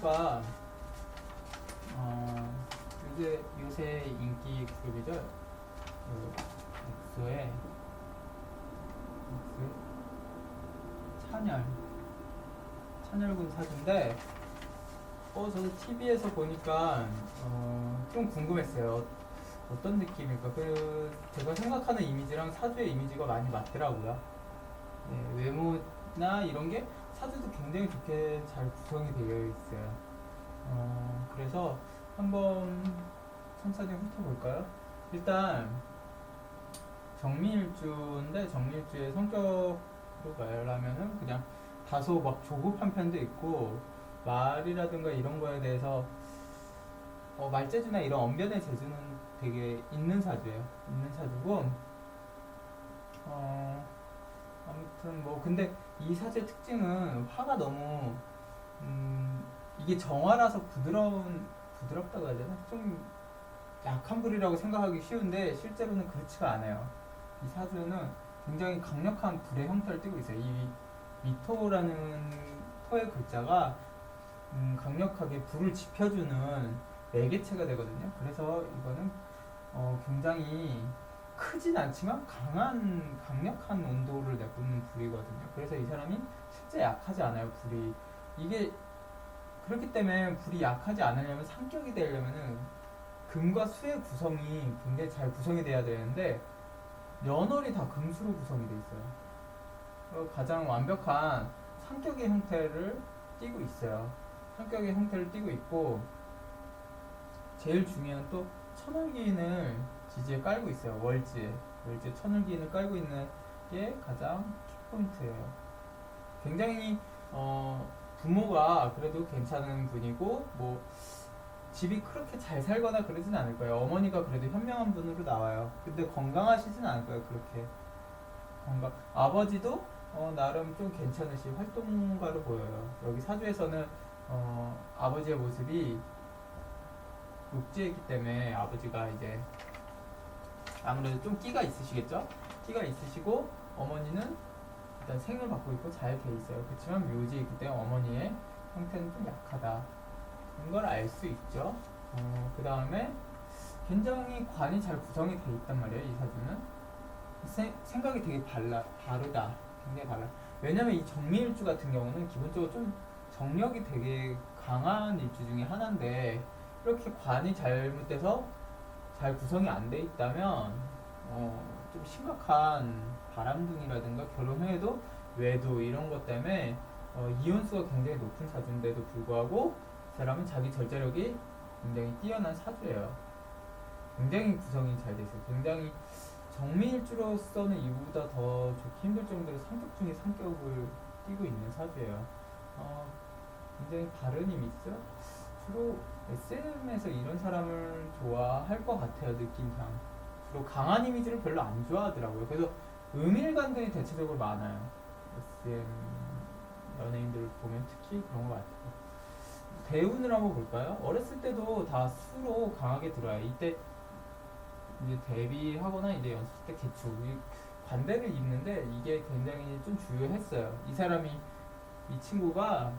친구가 요새 인기 그룹이죠. 그 엑소의 찬열군 사진인데 저도 TV에서 보니까 좀 궁금했어요. 어떤 느낌일까? 제가 생각하는 이미지랑 사주의 이미지가 많이 맞더라고요. 네, 외모나 이런 게 사주도 굉장히 좋게 잘 구성이 되어 있어요. 그래서 한번 천천히 훑어볼까요? 일단 정밀주인데 정밀주의 성격으로 말하면은 그냥 다소 막 조급한 편도 있고 말이라든가 이런 거에 대해서 말재주나 이런 언변의 재주는 되게 있는 사주예요. 있는 사주고 아무튼 뭐 근데 이 사주의 특징은 화가 너무 이게 정화라서 부드럽다고 해야 되나? 좀 약한 불이라고 생각하기 쉬운데 실제로는 그렇지가 않아요. 이 사주는 굉장히 강력한 불의 형태를 띠고 있어요. 이 미토라는 토의 글자가 강력하게 불을 지펴주는 매개체가 되거든요. 그래서 이거는 굉장히 크진 않지만 강력한 온도를 내뿜는 불이거든요. 그래서 이 사람이 실제 약하지 않아요. 불이 이게 그렇기 때문에 불이 약하지 않으려면 상격이 되려면은 금과 수의 구성이 굉장히 잘 구성이 돼야 되는데 연월이 다 금수로 구성이 돼 있어요. 가장 완벽한 상격의 형태를 띠고 있어요. 성격의 형태를 띠고 있고 제일 중요한 또 천을기인을 지지에 깔고 있어요. 월지에 천을기인을 깔고 있는 게 가장 키포인트예요. 굉장히 부모가 그래도 괜찮은 분이고 뭐 집이 그렇게 잘 살거나 그러진 않을 거예요. 어머니가 그래도 현명한 분으로 나와요. 근데 건강하시진 않을 거예요. 그렇게 아버지도 나름 좀 괜찮으시 활동가로 보여요. 여기 사주에서는 아버지의 모습이 육지이기 때문에 아버지가 이제 아무래도 좀 끼가 있으시겠죠? 끼가 있으시고 어머니는 일단 생을 받고 있고 잘 돼 있어요. 그렇지만 묘지이기 때문에 어머니의 형태는 좀 약하다. 그런 걸 알 수 있죠. 그 다음에 굉장히 관이 잘 구성이 돼 있단 말이에요. 이 사주는 생각이 되게 바르다. 굉장히 달라. 왜냐면 이 정미일주 같은 경우는 기본적으로 좀 정력이 되게 강한 일주 중에 하나인데 이렇게 관이 잘못돼서 잘 구성이 안 돼 있다면 좀 심각한 바람둥이라든가 결혼 후에도 외도 이런 것 때문에 이혼수가 굉장히 높은 사주인데도 불구하고 이 사람은 자기 절제력이 굉장히 뛰어난 사주예요. 굉장히 구성이 잘 돼 있어요. 굉장히 정밀주로서는 이보다 더 좋기 힘들 정도로 성격 중에 성격을 띠고 있는 사주예요. 굉장히 바른 이미지죠. 주로 SM에서 이런 사람을 좋아할 것 같아요. 느낌상 주로 강한 이미지를 별로 안 좋아하더라고요. 그래서 음일간들이 대체적으로 많아요. SM 연예인들을 보면 특히 그런 것 같아요. 대운을 한번 볼까요? 어렸을 때도 다 수로 강하게 들어와요. 이때 이제 데뷔하거나 이제 연습 때 개축 관대를 입는데 이게 굉장히 좀 주요했어요. 이 친구가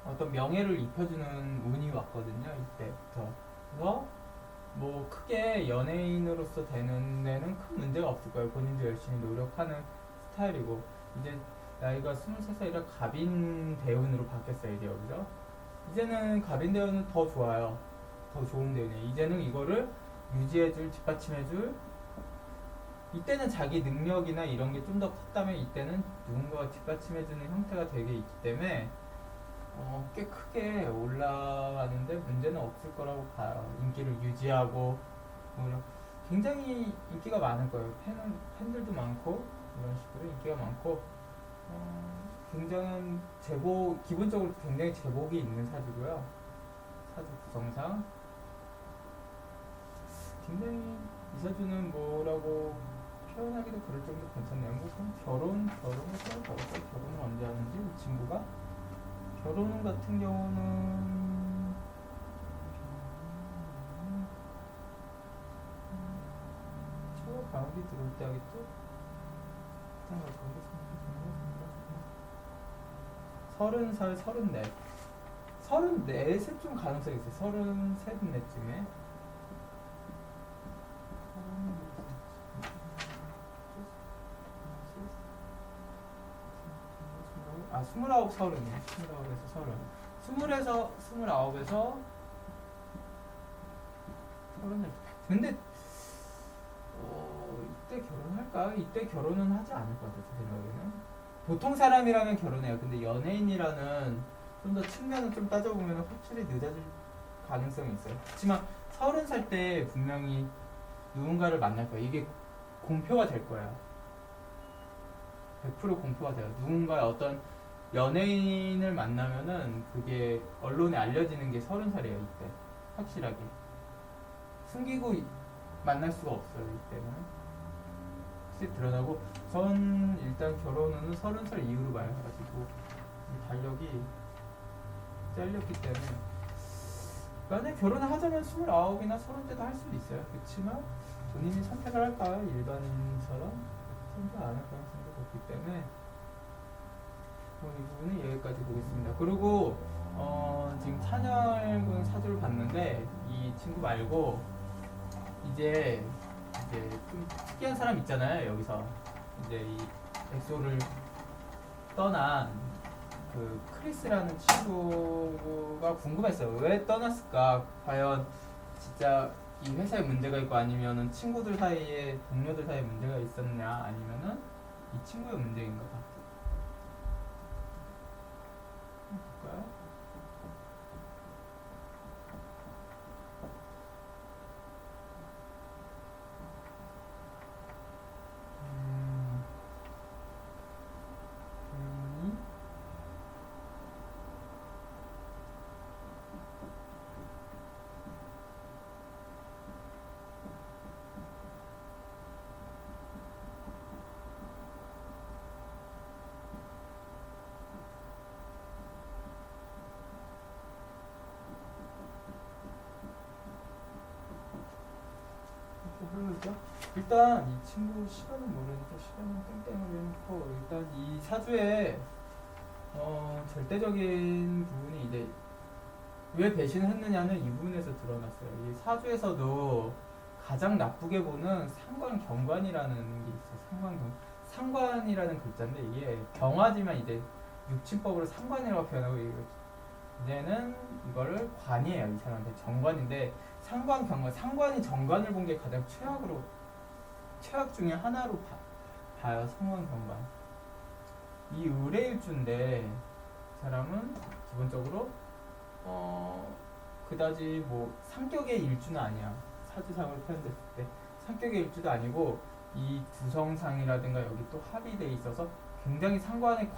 어떤 명예를 입혀주는 운이 왔거든요. 이때부터. 그래서 뭐 크게 연예인으로서 되는 데는 큰 문제가 없을 거예요. 본인도 열심히 노력하는 스타일이고 이제 나이가 23살이라 갑인 대운으로 바뀌었어요. 이제 여기서 이제는 갑인 대운은 더 좋아요. 더 좋은 대운이에요. 이제는 이거를 유지해줄, 뒷받침해줄 이때는 자기 능력이나 이런 게 좀 더 컸다면 이때는 누군가가 뒷받침해주는 형태가 되게 있기 때문에 꽤 크게 올라가는데 문제는 없을 거라고 봐요. 인기를 유지하고 오히려 굉장히 인기가 많을 거예요. 팬들도 많고 이런 식으로 인기가 많고 굉장한 기본적으로 굉장히 제복이 있는 사주고요. 사주 구성상 굉장히 이 사주는 뭐라고 표현하기도 그럴 정도 괜찮네요. 뭐 결혼을 결혼을 언제 하는지 이 친구가 결혼 같은 경우는 초월 가을이 들어올 때 하겠죠? 생각 거기 30살, 34. 34쯤 가능성이 있어요. 33쯤에. 아, 29, 30이네. 29에서 30. 20에서 29에서 30. 근데 이때 결혼할까? 이때 결혼은 하지 않을 것 같아, 제 생각에는. 보통 사람이라면 결혼해요. 근데 연예인이라는 좀 더 측면을 좀 따져보면 확실히 늦어질 가능성이 있어요. 그렇지만 30살 때 분명히 누군가를 만날 거예요. 이게 공표가 될 거예요. 100% 공표가 돼요. 누군가의 어떤 연예인을 만나면은 그게 언론에 알려지는 게 30살이에요, 이때. 확실하게. 숨기고 만날 수가 없어요, 이때는. 확실히 드러나고, 전 일단 결혼은 30살 이후로 봐가지고, 이 달력이 잘렸기 때문에, 만약에 결혼을 하자면 29이나 30대도 할 수도 있어요. 그렇지만, 본인이 선택을 할까요? 일반인처럼? 선택 안 할 가능성도 높기 때문에, 이 부분은 여기까지 보겠습니다. 그리고 지금 찬열군 사주를 봤는데 이 친구 말고 이제 좀 특이한 사람 있잖아요. 여기서 이제 이 엑소를 떠난 그 크리스라는 친구가 궁금했어요. 왜 떠났을까? 과연 진짜 이 회사에 문제가 있고 아니면은 친구들 사이에 동료들 사이에 문제가 있었냐 아니면은 이 친구의 문제인가 봐. 볼까요? 당연히 흐르죠. 일단 이 친구 시간은 모르니까 시간은 땡땡으로 해놓고 일단 이 사주에 절대적인 부분이 이제 왜 배신을 했느냐는 이 부분에서 드러났어요. 이 사주에서도 가장 나쁘게 보는 상관경관이라는 게 있어요. 상관이라는 글자인데 이게 경화지만 이제 육친법으로 상관이라고 표현하고 이제는 이거를 관이에요. 이 사람한테 정관인데 상관이 정관을 본 게 가장 최악 중에 하나로 봐요. 상관경관. 이 의뢰일주인데 사람은 기본적으로 그다지 뭐 상격의 일주는 아니야. 사주상으로 표현됐을 때 상격의 일주도 아니고 이 구성상이라든가 여기 또 합의돼 있어서 굉장히 상관의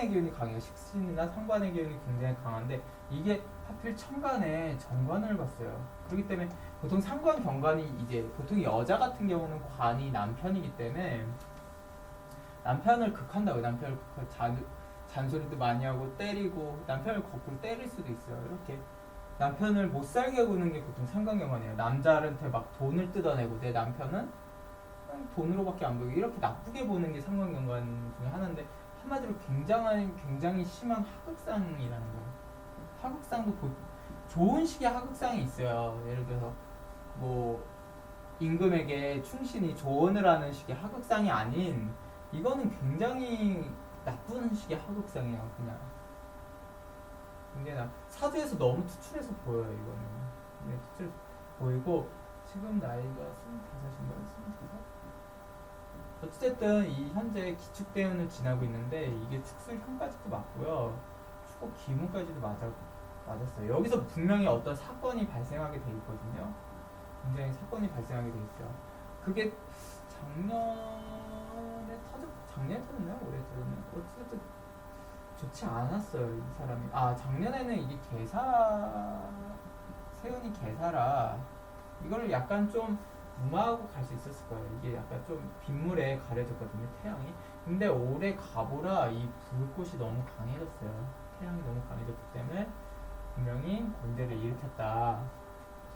기운이 강해요. 식신이나 상관의 기운이 굉장히 강한데 이게 하필 천간에 정관을 봤어요. 그렇기 때문에 보통 상관 경관이 이제 보통 여자 같은 경우는 관이 남편이기 때문에 남편을 극한다고 남편을 잔소리도 많이 하고 때리고 남편을 거꾸로 때릴 수도 있어요. 이렇게 남편을 못 살게 구는 게 보통 상관경관이에요. 남자한테 막 돈을 뜯어내고 내 남편은 그냥 돈으로밖에 안 보이고 이렇게 나쁘게 보는 게 상관경관 중에 하나인데 한마디로 굉장히 심한 하극상이라는 거예요. 하극상도 좋은 식의 하극상이 있어요. 예를 들어서 뭐 임금에게 충신이 조언을 하는 식의 하극상이 아닌 이거는 굉장히 나쁜 식의 하극상이에요. 그냥 굉장히 사주에서 너무 투출해서 보여요. 이거는 네, 투출해서 보이고 지금 나이가 25인가요? 25? 어쨌든 이 현재 기축대운을 지나고 있는데 이게 특수형까지도 맞고요. 축복 기문까지도 맞았어요. 여기서 분명히 어떤 사건이 발생하게 돼 있거든요. 굉장히 사건이 발생하게 돼 있어요. 그게 작년에 터졌나요? 올해 터졌나요? 어쨌든 좋지 않았어요. 이 사람이. 작년에는 이게 세운이 개사라 이거를 약간 좀 무마하고 갈 수 있었을 거예요. 이게 약간 좀 빗물에 가려졌거든요. 태양이. 근데 올해 가보라 이 불꽃이 너무 강해졌어요. 태양이 너무 강해졌기 때문에 분명히 문제를 일으켰다.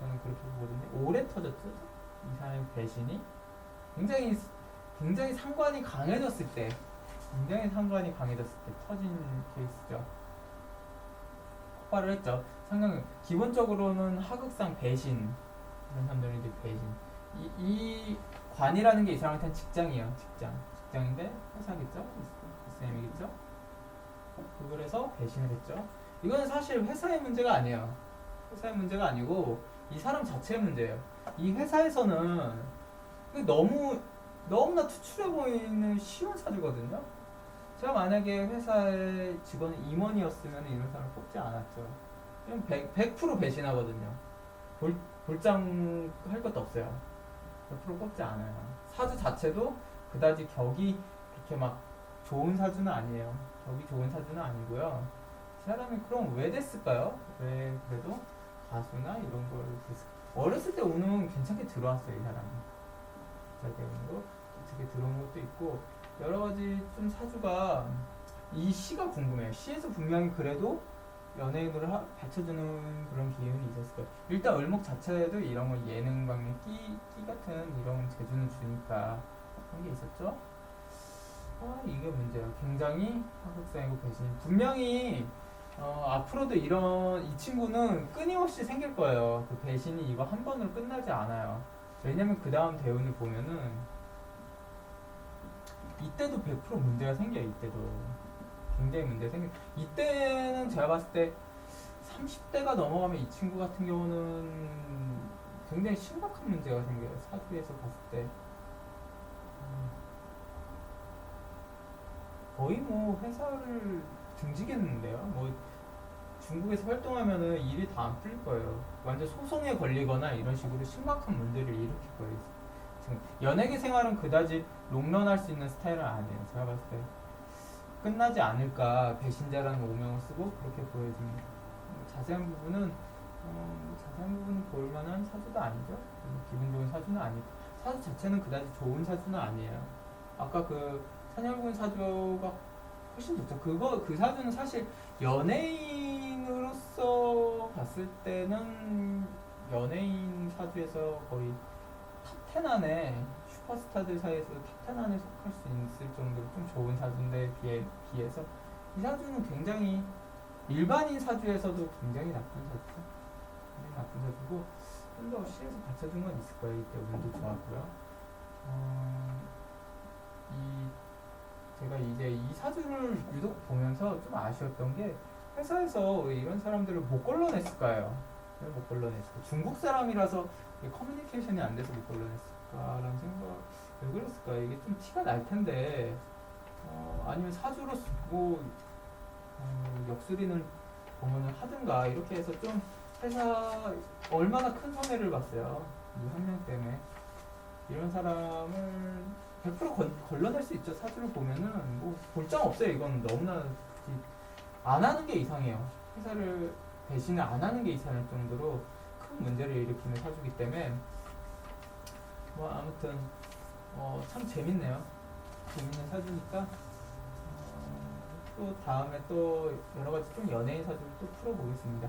저는 그렇게 보거든요. 올해 터졌죠. 이 사람의 배신이 굉장히 상관이 강해졌을 때 터진 케이스죠. 폭발을 했죠. 상당히 기본적으로는 하극상 배신 이런 사람들은 이제 배신. 이 관이라는 게 이 사람한테는 직장이에요. 직장인데 회사겠죠. SM이겠죠. 그래서 배신을 했죠. 이거는 사실 회사의 문제가 아니에요. 회사의 문제가 아니고 이 사람 자체의 문제예요. 이 회사에서는 너무나 투출해 보이는 쉬운 사주거든요. 제가 만약에 회사의 직원이 임원이었으면 이런 사람을 뽑지 않았죠. 100% 배신하거든요. 볼장 할 것도 없어요. 100% 뽑지 않아요. 사주 자체도 그다지 격이 그렇게 막 좋은 사주는 아니에요. 격이 좋은 사주는 아니고요. 이 사람이 그럼 왜 됐을까요? 왜 그래도 가수나 이런 걸 됐을까요? 어렸을 때 운은 괜찮게 들어왔어요, 이 사람이. 괜찮게 들어온 것도 있고 여러 가지 좀 사주가 이 시가 궁금해요. 시에서 분명히 그래도 연예인으로 받쳐주는 그런 기운이 있었을 거예요. 일단 을목 자체에도 이런 거 예능 방송 끼 같은 이런 재주는 주니까 그런 게 있었죠. 이게 문제예요. 굉장히 하극상이고 배신. 분명히 앞으로도 이 친구는 끊임없이 생길 거예요. 그 배신이 이거 한 번으로 끝나지 않아요. 왜냐면 그 다음 대운을 보면은 이때도 100% 문제가 생겨요. 이때도 굉장히 문제가 생겨. 이때는 제가 봤을 때 30대가 넘어가면 이 친구 같은 경우는 굉장히 심각한 문제가 생겨요. 사주에서 봤을 때 거의 뭐 회사를 등지겠는데요. 뭐 중국에서 활동하면은 일이 다 안 풀릴 거예요. 완전 소송에 걸리거나 이런 식으로 심각한 문제를 일으킬 거예요. 지금 연예계 생활은 그다지 롱런할 수 있는 스타일은 아니에요. 제가 봤을 때 끝나지 않을까 배신자라는 오명을 쓰고 그렇게 보여집니다. 자세한 부분은 볼만한 사주도 아니죠. 기분 좋은 사주는 아니고 사주 자체는 그다지 좋은 사주는 아니에요. 아까 그 산혈군 사주가 훨씬 좋죠. 그 사주는 사실 연예인으로서 봤을 때는 연예인 사주에서 거의 탑10 안에 슈퍼스타들 사이에서 탑10 안에 속할 수 있을 정도로 좀 좋은 사주인데 비해서 이 사주는 굉장히 일반인 사주에서도 굉장히 나쁜 사주죠. 굉장히 나쁜 사주고 좀 더 시에서 받쳐준 건 있을 거예요. 이때 운도 좋았고요. 제가 이제 이 사주를 유독 보면서 좀 아쉬웠던 게 회사에서 왜 이런 사람들을 못 걸러냈을까요? 왜 못 걸러냈을까? 중국 사람이라서 커뮤니케이션이 안 돼서 못 걸러냈을까라는 생각. 왜 그랬을까? 이게 좀 티가 날 텐데 아니면 사주로 뭐 역술인을 공헌을 하든가 이렇게 해서 좀 회사 얼마나 큰 손해를 봤어요. 이 한 명 때문에 이런 사람을 100% 걸러낼 수 있죠. 사주를 보면은 뭐 볼장 없어요. 이건 너무나 안 하는 게 이상해요. 회사를 배신을 안 하는 게 이상할 정도로 큰 문제를 일으키는 사주기 때문에 뭐 아무튼 참 재밌네요. 재밌는 사주니까 또 다음에 또 여러 가지 좀 연예인 사주를 또 풀어보겠습니다.